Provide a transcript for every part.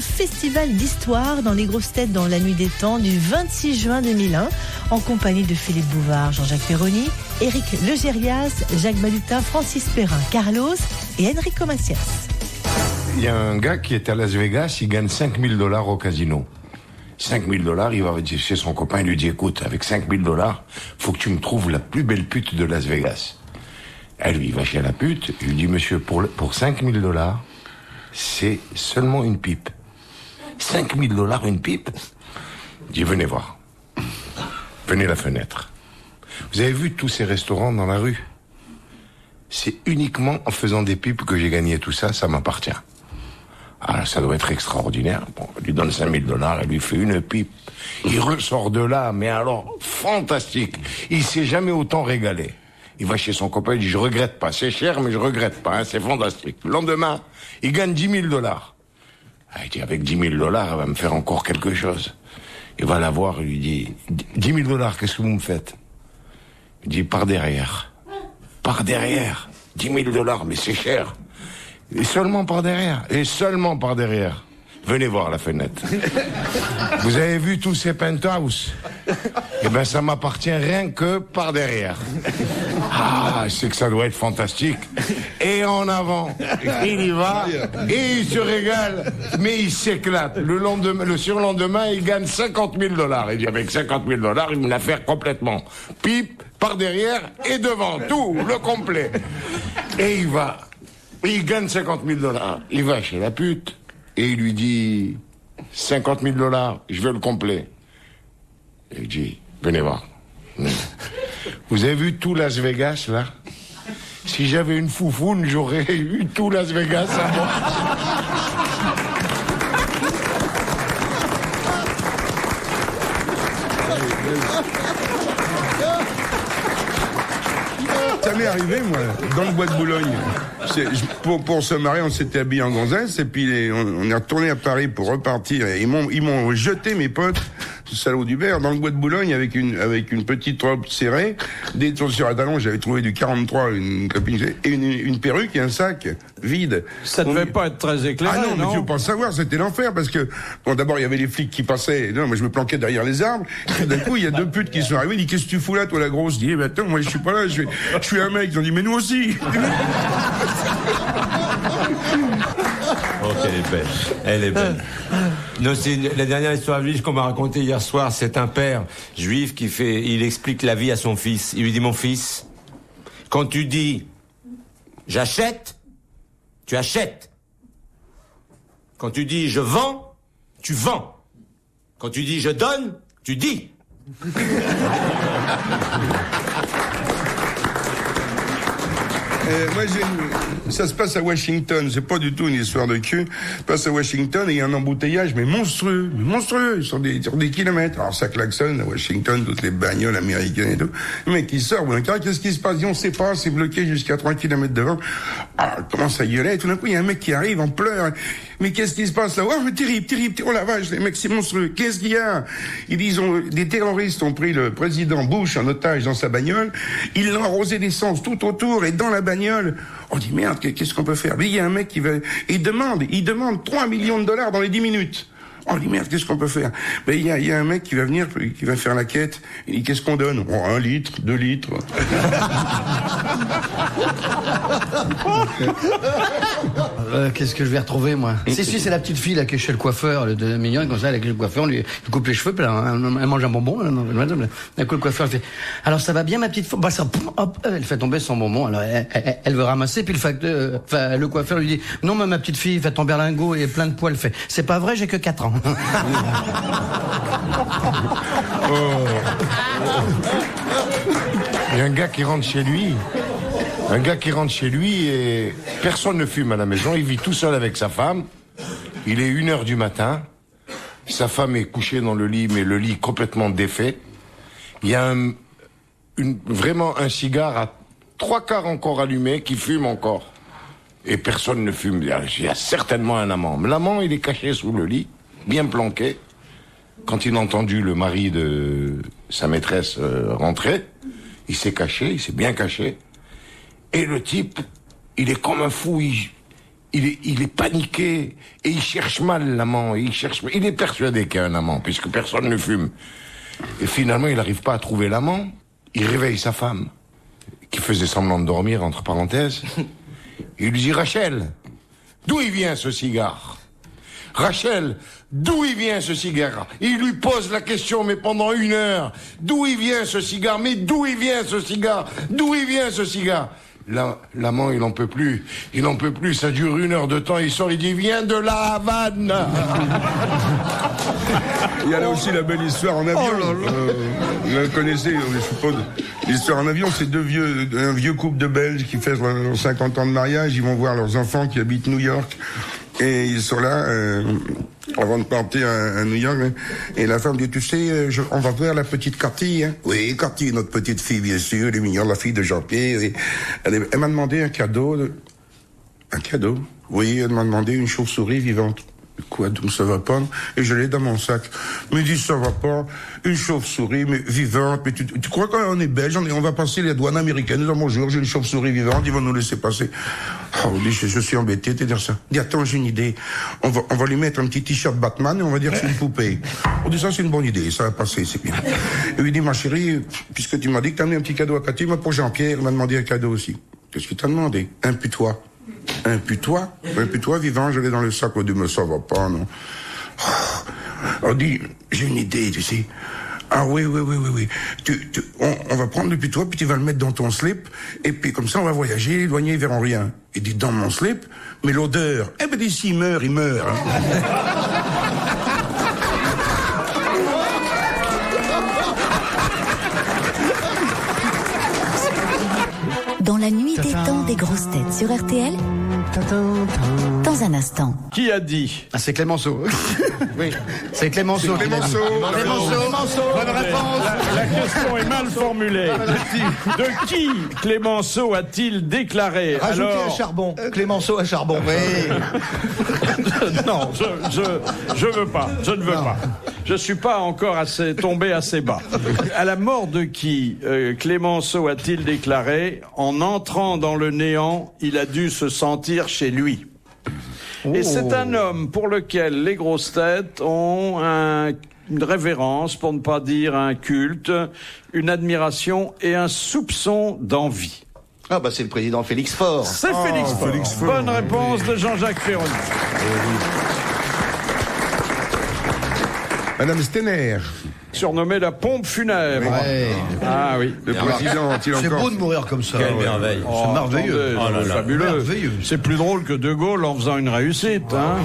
festival d'histoire dans les grosses têtes dans la nuit des temps du 26 juin 2001, en compagnie de Philippe Bouvard, Jean-Jacques Perroni, Éric Legérias, Jacques Balutin, Francis Perrin, Carlos et Enrico Macias. Il y a un gars qui est à Las Vegas, il gagne $5 000 au casino. $5 000, il va chez son copain, il lui dit, écoute, avec $5 000, faut que tu me trouves la plus belle pute de Las Vegas. Elle lui va chez la pute, il lui dit, monsieur, pour $5 000, c'est seulement une pipe. $5 000, une pipe? Il dit, venez voir. Venez la fenêtre. Vous avez vu tous ces restaurants dans la rue? C'est uniquement en faisant des pipes que j'ai gagné tout ça, ça m'appartient. Ah, ça doit être extraordinaire. Bon, elle lui donne $5 000, elle lui fait une pipe. Il ressort de là, mais alors, fantastique. Il s'est jamais autant régalé. Il va chez son copain, il dit, je regrette pas. C'est cher, mais je regrette pas, hein, c'est fantastique. Le lendemain, il gagne $10 000. Ah, il dit, avec $10 000, elle va me faire encore quelque chose. Il va la voir, il lui dit, $10 000, qu'est-ce que vous me faites? Il dit, par derrière. Par derrière. $10 000, mais c'est cher. Et seulement par derrière. Et seulement par derrière. Venez voir la fenêtre. Vous avez vu tous ces penthouses? Eh ben, ça m'appartient rien que par derrière. Ah, c'est que ça doit être fantastique. Et en avant, il y va, et il se régale, mais il s'éclate. Le surlendemain, il gagne $50 000. Il dit, avec $50 000, il me la fait complètement. Pipe, par derrière et devant, tout, le complet. Et il va. Il gagne $50 000. Il va chez la pute et il lui dit, $50 000, je veux le complet. Et il dit, venez voir. Vous avez vu tout Las Vegas, là? Si j'avais une foufoune, j'aurais eu tout Las Vegas à moi. Ça m'est arrivé, moi, dans le bois de Boulogne. Pour se marier, on s'était habillés en gonzesse, et puis on est retourné à Paris pour repartir. Et ils m'ont jeté, mes potes, ce salaud d'Hubert, dans le bois de Boulogne avec une petite robe serrée, des chaussures à talons, j'avais trouvé du 43, une copine, et une perruque et un sac vide. Ça devait pas être très éclairé, ah non, mais tu veux pas savoir, c'était l'enfer, parce que, bon, d'abord, il y avait les flics qui passaient, non, moi, je me planquais derrière les arbres, et d'un coup, il y a deux putes qui sont arrivées, ils disent, qu'est-ce que tu fous là, toi, la grosse? Je dis, eh, attends, moi, je suis pas là, je suis un mec. Ils ont dit, mais nous aussi. Oh, qu'elle est belle. Elle est belle. Non, c'est la dernière histoire juive qu'on m'a racontée hier soir. C'est un père juif il explique la vie à son fils. Il lui dit, mon fils, quand tu dis j'achète, tu achètes. Quand tu dis je vends, tu vends. Quand tu dis je donne, tu dis. Moi, ça se passe à Washington, c'est pas du tout une histoire de cul. Ça se passe à Washington et il y a un embouteillage, mais monstrueux, sur des kilomètres. Alors ça klaxonne à Washington, toutes les bagnoles américaines et tout. Le mec qui sort, qu'est-ce qui se passe? On sait pas, c'est bloqué jusqu'à 3 kilomètres devant. Ah, il commence à gueuler, et tout d'un coup, il y a un mec qui arrive en pleurs. Mais qu'est-ce qui se passe là? Oh, terrible, oh la vache, les mecs, c'est monstrueux. Qu'est-ce qu'il y a? Ils disent, des terroristes ont pris le président Bush en otage dans sa bagnole. Ils l'ont arrosé d'essence tout autour et dans la bagnole. On dit, merde, qu'est-ce qu'on peut faire? Mais il y a un mec qui va, il demande $3 millions dans les 10 minutes. On dit, merde, qu'est-ce qu'on peut faire? Ben, il y a un mec qui va venir, qui va faire la quête. Il dit, qu'est-ce qu'on donne? Oh, 1 litre, 2 litres. Qu'est-ce que je vais retrouver, moi? Si, c'est la petite fille, là, qui est chez le coiffeur, de mignonne, comme ça, avec le coiffeur, on lui coupe les cheveux, puis là, elle mange un bonbon, madame, d'un coup, le coiffeur, elle fait, alors, ça va bien, ma petite fille? Bah, ça, hop, elle fait tomber son bonbon, alors, elle veut ramasser, puis le coiffeur lui dit, non, mais ma petite fille, fait ton berlingot et plein de poils, fait, c'est pas vrai, j'ai que 4 ans. Il y a un gars qui rentre chez lui. Et personne ne fume à la maison. Il vit tout seul avec sa femme. Il est 1h du matin. Sa femme est couchée dans le lit, mais le lit complètement défait. Il y a vraiment un cigare à 3/4 encore allumé qui fume encore. Et personne ne fume. Il y a certainement un amant. L'amant, il est caché sous le lit, bien planqué. Quand il a entendu le mari de sa maîtresse rentrer, il s'est bien caché. Et le type, il est comme un fou. il est paniqué et il cherche mal l'amant. Il est persuadé qu'il y a un amant puisque personne ne fume. Et finalement, il n'arrive pas à trouver l'amant. Il réveille sa femme qui faisait semblant de dormir entre parenthèses. Il lui dit Rachel, d'où il vient ce cigare? Rachel, d'où il vient ce cigare? Il lui pose la question, mais pendant 1 heure. D'où il vient ce cigare? Mais d'où il vient ce cigare? D'où il vient ce cigare? L'amant, il n'en peut plus. Il n'en peut plus. Ça dure 1 heure de temps. Il sort, il dit, viens de la Havane. Il y a là aussi la belle histoire en avion. Vous la connaissez, je suppose. L'histoire en avion, c'est un vieux couple de Belges qui fêtent leurs 50 ans de mariage. Ils vont voir leurs enfants qui habitent New York. Et ils sont là, avant de partir à New York. Et la femme dit, tu sais, on va voir la petite Cathy. Hein? Oui, Cathy, notre petite fille, bien sûr. Elle est mignonne, la fille de Jean-Pierre. Et elle m'a demandé un cadeau. Un cadeau? Oui, elle m'a demandé une chauve-souris vivante. Quoi, donc ça va pas? Et je l'ai dans mon sac. Me dit, ça va pas. Une chauve-souris, mais vivante. Mais tu crois qu'on est belge, on va passer les douanes américaines. Nous, bonjour, j'ai une chauve-souris vivante, ils vont nous laisser passer. Oh, je suis embêté de dire ça. Dis, attends, j'ai une idée. On va lui mettre un petit t-shirt Batman et on va dire que c'est une poupée. On dit, ça, c'est une bonne idée, ça va passer, c'est bien. Et lui dit, ma chérie, puisque tu m'as dit que t'as amené un petit cadeau à Cathy, moi, pour Jean-Pierre, il m'a demandé un cadeau aussi. Qu'est-ce qu'il t'a demandé? Un putois. Un putois vivant, je l'ai dans le sac. On dit, mais ça va pas, non. On dit, j'ai une idée, tu sais. Ah oui. On va prendre le putois, puis tu vas le mettre dans ton slip, et puis comme ça, on va voyager, les douaniers, ils verront rien. Il dit, dans mon slip, mais l'odeur, eh ben, d'ici, il meurt. Hein. Dans la nuit des temps des grosses têtes sur RTL, dans un instant. Qui a dit? Ah, c'est Clémenceau. Oui, c'est Clémenceau. Clémenceau. Bonne réponse. La question est mal formulée. De qui Clémenceau a-t-il déclaré? Rajoutez Alors... un charbon. Clémenceau à charbon. Oui. Non, je veux pas. Je ne veux pas. Je suis pas encore tombé assez bas. À la mort de qui Clémenceau a-t-il déclaré, en entrant dans le néant, il a dû se sentir chez lui? Et c'est un homme pour lequel les grosses têtes ont une révérence, pour ne pas dire un culte, une admiration et un soupçon d'envie. Ah bah c'est le président Félix Faure. C'est Félix Faure. Bonne réponse de Jean-Jacques Ferroni. Madame Stenner. Surnommée la pompe funèbre. Ouais. Ah oui. Le président a-t-il C'est encore... beau de mourir comme ça. Quelle merveille. C'est merveilleux. Attendez, c'est fabuleux. Merveilleux. C'est plus drôle que De Gaulle en faisant une réussite. Hein.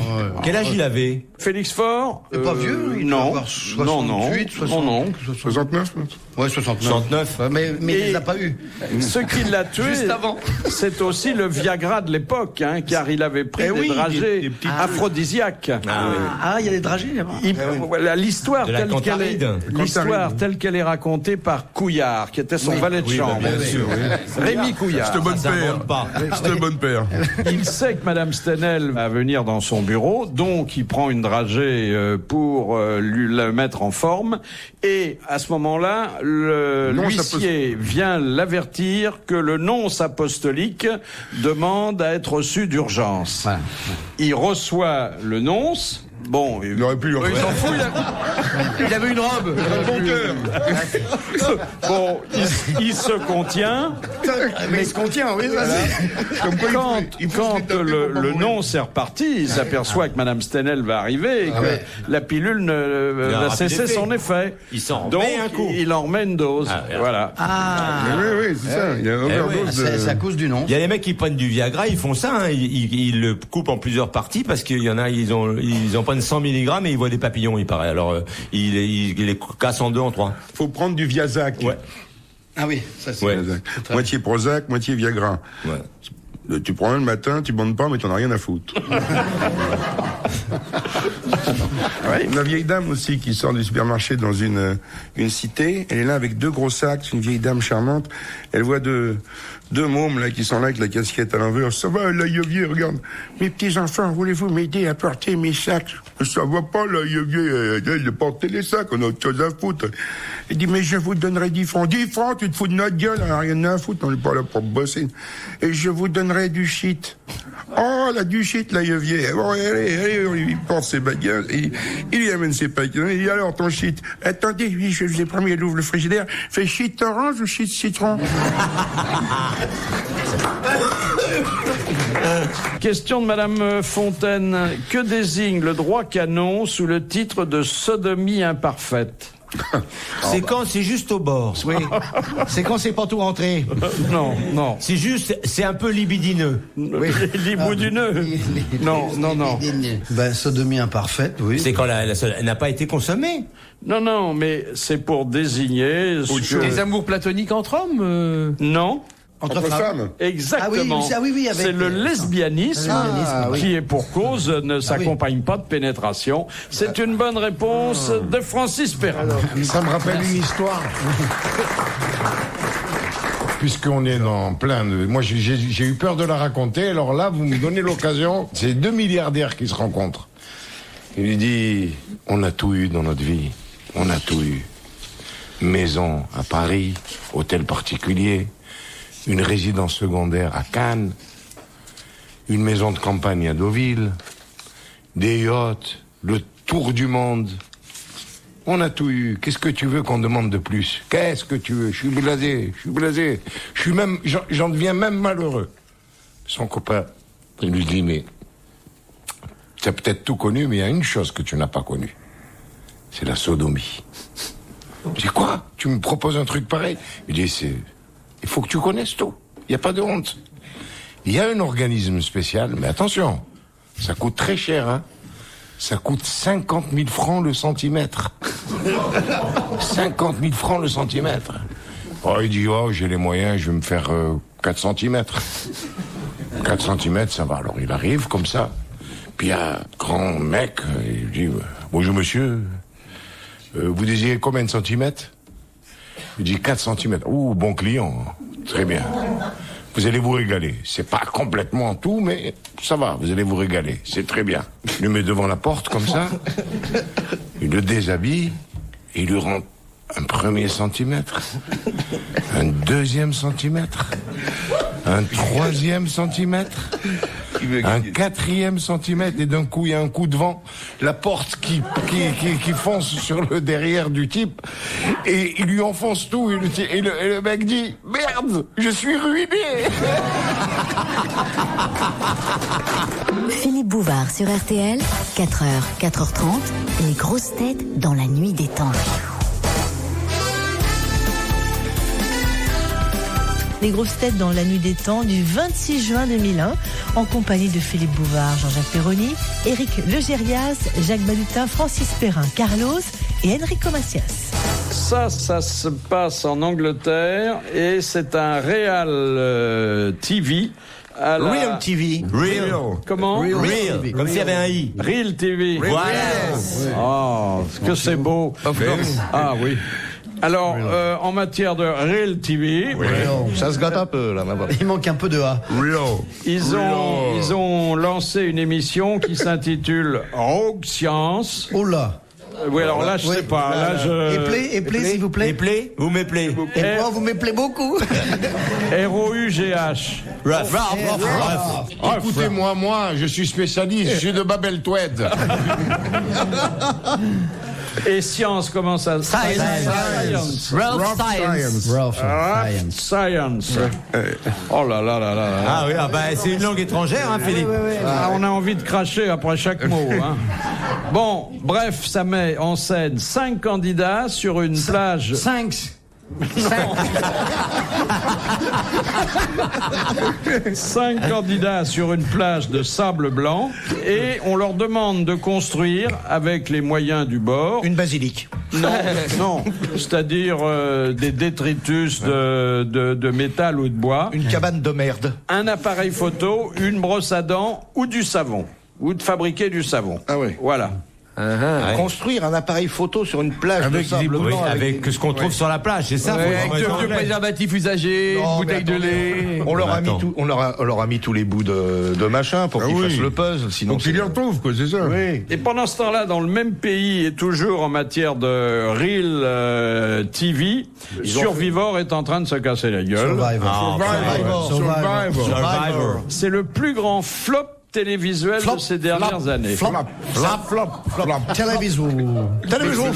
Quel âge il avait? Félix Faure C'est pas vieux, il doit Non. avoir 68, 60. Non. 69 Ouais, 69. 69. Mais il Et- les a pas eu. Ce qui l'a tué, Juste avant. c'est aussi le Viagra de l'époque, hein, car il avait pris des dragées des petits- aphrodisiaques. Ah, il y a des dragées là-bas. Voilà, l'histoire De la telle qu'elle Cantaride. est, l'histoire telle qu'elle est racontée par Couillard, qui était son valet de chambre. bien sûr, Rémi Couillard. C'est un bon Ça père. s'invente pas. C'est un bon père. Il sait que Madame Stenel va venir dans son bureau, donc il prend une dragée pour lui la mettre en forme. Et à ce moment-là, l'huissier vient l'avertir que le nonce apostolique demande à être reçu d'urgence. Ouais. Il reçoit le nonce. Bon, Il aurait pu lui en il s'en fout. Il avait une robe. Bon cœur. Bon, il se contient. Mais il se contient, oui. Comme quoi, il faut Quand se taper le pour pas mourir. nonce est reparti, il s'aperçoit que Madame Stenel va arriver et que ouais. la pilule va aura cesser plus d'effet. son effet. Il s'en Donc, remet un coup. il en remet une dose. Ah, voilà. Oui, c'est ça. Il y a une overdose de... C'est à cause du nom. Il y a des mecs qui prennent du Viagra, ils font ça, hein, ils le coupent en plusieurs parties parce qu'il y en a, ils en prennent 100 mg et ils voient des papillons, il paraît. Alors, ils les cassent en deux, en trois. Faut prendre du Viazac. Ouais. Ah oui, ça c'est. Ouais. Viazac. Moitié Prozac, moitié Viagra. Ouais. Tu prends un le matin, tu bandes pas, mais t'en as rien à foutre. Une vieille dame aussi qui sort du supermarché dans une cité. Elle est là avec deux gros sacs. C'est une vieille dame charmante. Elle voit deux mômes là qui sont là avec la casquette à l'envers. Ça va, là, Yovier, regarde. Mes petits enfants, voulez-vous m'aider à porter mes sacs? Ça va pas, là, Yovier, de porter les sacs. On a autre chose à foutre. Elle dit, mais je vous donnerai 10 francs. 10 francs, tu te fous de notre gueule, on a rien à foutre. On n'est pas là pour bosser. Et je vous donnerai du shit. Oh, la duchette, la yeuvier. Bon, allez, on lui porte ses bagages, il lui amène ses paquets. Il dit, alors, ton shit. Attendez, oui, je vous ai promis, elle ouvre le frigidaire. Fait shit orange ou shit citron? Question de Madame Fontaine. Que désigne le droit canon sous le titre de sodomie imparfaite? C'est quand c'est juste au bord. Oui. C'est quand c'est pas tout rentré. Non. C'est juste, c'est un peu libidineux. Oui. Libidineux. Non. Ben, sodomie imparfaite, oui. C'est quand elle n'a pas été consommée. Non, mais c'est pour désigner... Des amours platoniques entre hommes Non. Entre femmes. Exactement. Ah oui, avec c'est le lesbianisme oui. qui est pour cause ne s'accompagne pas de pénétration. C'est une bonne réponse de Francis Perrin. Ça me rappelle une histoire. Puisqu'on est dans plein de... Moi, j'ai eu peur de la raconter. Alors là, vous me donnez l'occasion. C'est 2 milliardaires qui se rencontrent. Il lui dit, on a tout eu dans notre vie. On a tout eu. Maison à Paris, hôtel particulier, une résidence secondaire à Cannes, une maison de campagne à Deauville, des yachts, le tour du monde. On a tout eu. Qu'est-ce que tu veux qu'on demande de plus? Qu'est-ce que tu veux? Je suis blasé. J'en deviens même malheureux. Son copain, il lui dit, mais tu as peut-être tout connu, mais il y a une chose que tu n'as pas connue. C'est la sodomie. Je dis, quoi? Tu me proposes un truc pareil? Il dit, il faut que tu connaisses tout. Il n'y a pas de honte. Il y a un organisme spécial, mais attention, ça coûte très cher, hein. Ça coûte 50 000 francs le centimètre. 50 000 francs le centimètre. Oh, il dit, oh, j'ai les moyens, je vais me faire 4 centimètres. 4 centimètres, ça va. Alors, il arrive comme ça. Puis, un grand mec, il dit, bonjour monsieur, vous désirez combien de centimètres? Il dit 4 centimètres. Ouh, bon client. Très bien. Vous allez vous régaler. C'est pas complètement tout, mais ça va, vous allez vous régaler. C'est très bien. Il le met devant la porte, comme ça. Il le déshabille. Et il lui rend un premier centimètre. Un deuxième centimètre. Un troisième centimètre. Un quatrième centimètre. Et d'un coup, il y a un coup de vent. La porte qui fonce sur le derrière du type. Et il lui enfonce tout. Et le mec dit, merde, je suis ruiné. Philippe Bouvard sur RTL, 4h, 4h30, les grosses têtes dans la nuit des temps. Les grosses têtes dans la nuit des temps du 26 juin 2001, en compagnie de Philippe Bouvard, Jean-Jacques Perroni, Éric Legérias, Jacques Balutin, Francis Perrin, Carlos et Enrico Macias. Ça se passe en Angleterre et c'est un Real TV. Real TV. Real. Comment? Real. Comme s'il y avait un i. Real TV. Voilà. Oh, que c'est beau. Ah oui. Alors, en matière de Real TV, Ça se gâte un peu, là, maintenant. Il manque un peu de A. ils ont lancé une émission qui s'intitule Rogue Science. Oh là. Oui, alors là, je sais pas. Là, Et play, s'il vous plaît. Méplé? Vous méplez? Et moi, vous m'appelez beaucoup. ROUGH. Écoutez-moi, je suis spécialiste, je suis de Babel Toued. Et science, comment ça? Science. Ralph Science. Oh là là là là. Ah oui, c'est une langue étrangère, hein, Philippe. Ah, on a envie de cracher après chaque mot. Hein. Bon, bref, ça met en scène 5 candidats sur une plage. 5 candidats sur une plage de sable blanc et on leur demande de construire avec les moyens du bord. Une basilique. Non, c'est-à-dire des détritus de métal ou de bois. Une cabane de merde. Un appareil photo, une brosse à dents ou du savon. Ou de fabriquer du savon. Ah oui. Voilà. Construire un appareil photo sur une plage de sable Oui, blanc avec ce qu'on trouve sur la plage, c'est ça. Avec de préservatifs usagés, Non, bouteilles de lait. On leur a mis Attends. on leur a mis tous les bouts de machin pour qu'ils fassent le puzzle. Sinon, Donc il y retrouve, quoi, c'est ça. Oui. Et pendant ce temps-là, dans le même pays et toujours en matière de Real TV, Survivor est en train de se casser la gueule. Survivor. C'est le plus grand flop télévisuel de ces dernières années. Flop. Télévision.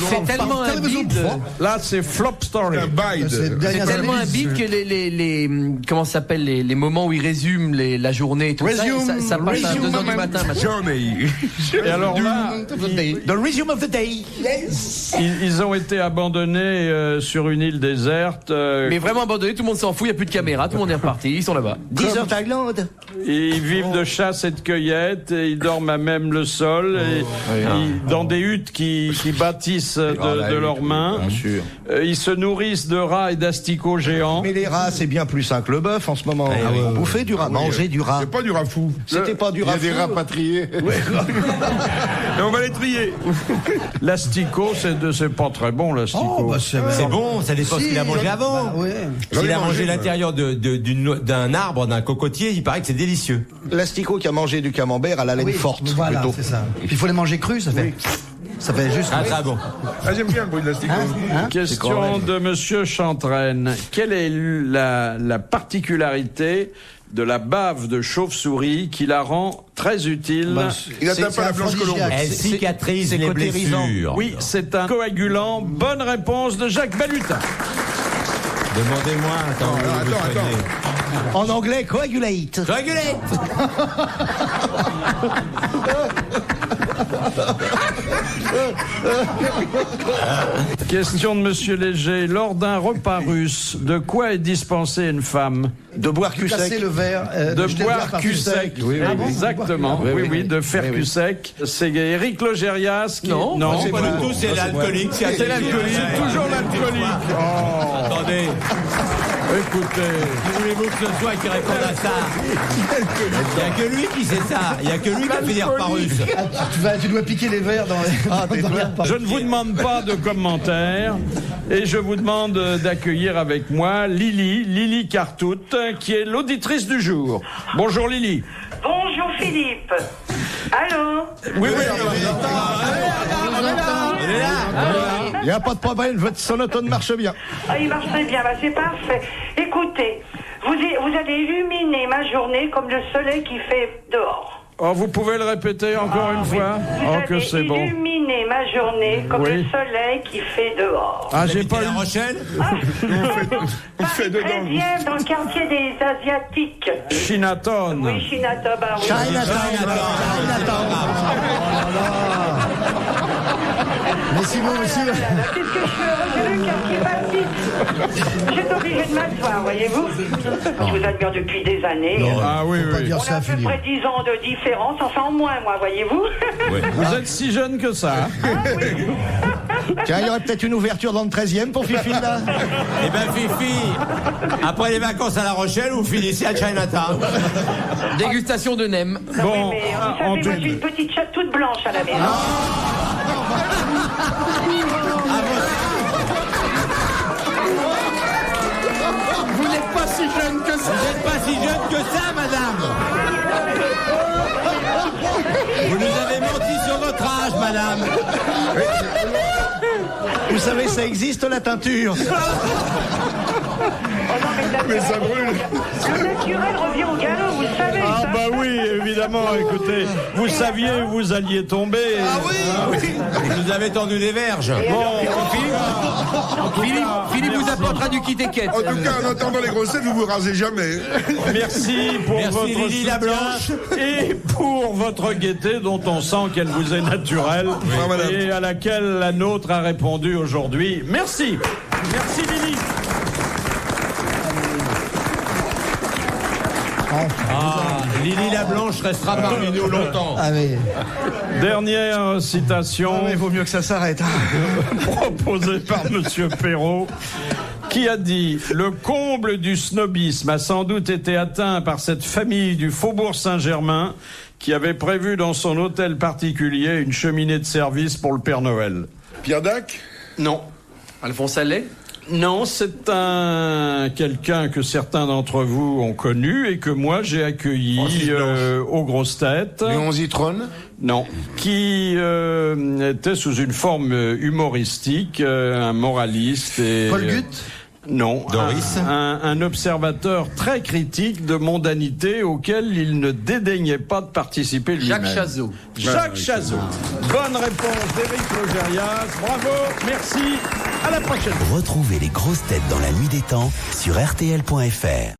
C'est tellement un bide. Là, c'est Flop Story. Un bide. C'est tellement un bide que les comment ça s'appelle les moments où ils résument la journée et tout ça passe à 2h du matin. Journey. Et alors là, The resume of the day. ils ont été abandonnés sur une île déserte. Mais vraiment abandonné, tout le monde s'en fout, il n'y a plus de caméra, tout le monde est reparti, ils sont là-bas. Desert Island. Et ils vivent de chasse et de cueillette, et ils dorment à même le sol, et dans des huttes qui bâtissent de leurs mains. Bien sûr. Ils se nourrissent de rats et d'asticots géants. Mais les rats, c'est bien plus sain que le bœuf en ce moment. Bouffer du rat, manger du rat. C'est pas du rafou. C'était pas du Il y a rat. des rapatriés. Et on va les trier. L'asticot, c'est pas très bon, l'asticot. C'est bon, ça dépend ce qu'il a mangé avant. S'il a mangé l'intérieur d'un arbre, d'un cocotier, il paraît que c'est délicieux. L'asticot qui a mangé du camembert à la laine forte. Voilà, plutôt. c'est ça. Puis il faut les manger crus, ça fait. Ça fait juste. Ah, très bon. Ah, j'aime bien le bruit de l'asticot. Question de Monsieur Chantraine. Quelle est la particularité de la bave de chauve-souris qui la rend très utile? Il n'atteint pas la blanche colombe. Elle cicatrise les blessures. Oui, c'est un coagulant. Bonne réponse de Jacques Balutin. Demandez-moi. Attends. En anglais, coagulate. Coagulate. Question de Monsieur Léger. Lors d'un repas russe, de quoi est dispensée une femme? De boire cul Casser sec. le verre. De jeter le verre boire par cul sec. Exactement. Oui, de faire cul sec. C'est Éric Logérias qui... Non, C'est pas du tout, c'est l'alcoolique. C'est l'alcoolique, toujours l'alcoolique. Attendez. Écoutez, Voulez-vous que ce soit qui réponde à ça? Il n'y a que lui qui sait ça. Il n'y a que lui qui a fait des repas russes. Tu dois piquer les verres dans les repas. je ne vous demande pas de commentaires et je vous demande d'accueillir avec moi Lily Cartout, qui est l'auditrice du jour. Bonjour Lily. Bonjour Philippe. Allô? Oui. Il n'y a pas de problème, votre sonotone marche bien. Ah, il marche très bien, bah, c'est parfait. Écoutez, vous allez illuminer ma journée comme le soleil qui fait dehors. Oh, vous pouvez le répéter encore une fois? Vous Oh, que allez c'est bon. illuminer ma journée comme Oui. le soleil qui fait dehors. Ah, j'ai pas La eu... Rochelle? On fait dedans. 13e dans le quartier des Asiatiques. Chinatown. Oui, Chinatown, bah oui. Mais sinon aussi. Qu'est-ce que je fais? C'est le quartier Baptiste. J'étais obligée de m'asseoir, voyez-vous. Je vous admire depuis des années. Ah oui. Pas dire On a ça, à peu Philippe. près 10 ans de différence, enfin en moins, moi, voyez-vous. Vous êtes si jeune que ça. Hein? Tiens, il y aurait peut-être une ouverture dans le 13e pour Fifi, là. Eh ben, Fifi, après les vacances à La Rochelle, vous finissez à Chinatown. Dégustation de nem. Bon, Oui, mais en vous savez, moi, tout- j'ai une petite chatte toute blanche à la maison. Vous n'êtes pas si jeune que ça. Vous n'êtes pas si jeune que ça, madame. Vous nous avez menti sur votre âge, madame. Vous savez, ça existe, la teinture. Mais ça brûle. Le naturel revient au galop, vous le savez. Ah ça. bah oui, évidemment, écoutez, vous saviez où vous alliez tomber. Ah oui. Vous nous avez tendu des verges. Philippe vous apportera du kit-équette. En tout cas, en attendant les grossettes, vous vous rasez jamais. Merci pour Merci, votre Lily soutien Lablanche. et pour votre gaieté dont on sent qu'elle vous est naturelle madame. et à laquelle la nôtre a répondu aujourd'hui. Merci. Merci Lily. Lily Lablanche restera parmi nous longtemps. Ah, mais. Dernière citation Il vaut mieux que ça s'arrête. proposée par Monsieur Perrault. qui a dit « Le comble du snobisme a sans doute été atteint par cette famille du Faubourg Saint-Germain qui avait prévu dans son hôtel particulier une cheminée de service pour le Père Noël. » Pierre Dac? Non. Alphonse Allais? Non, c'est quelqu'un que certains d'entre vous ont connu et que moi j'ai accueilli aux grosses têtes. Léon Zitrone? Non. Qui était sous une forme humoristique, un moraliste. Et, Paul Gutt? Non. Doris? Un observateur très critique de mondanité auquel il ne dédaignait pas de participer lui-même. Jacques Chazot. Jacques Chazot. Bonne réponse d'Éric Logérias. Bravo, merci. À la prochaine. Retrouvez les grosses têtes dans la nuit des temps sur RTL.fr.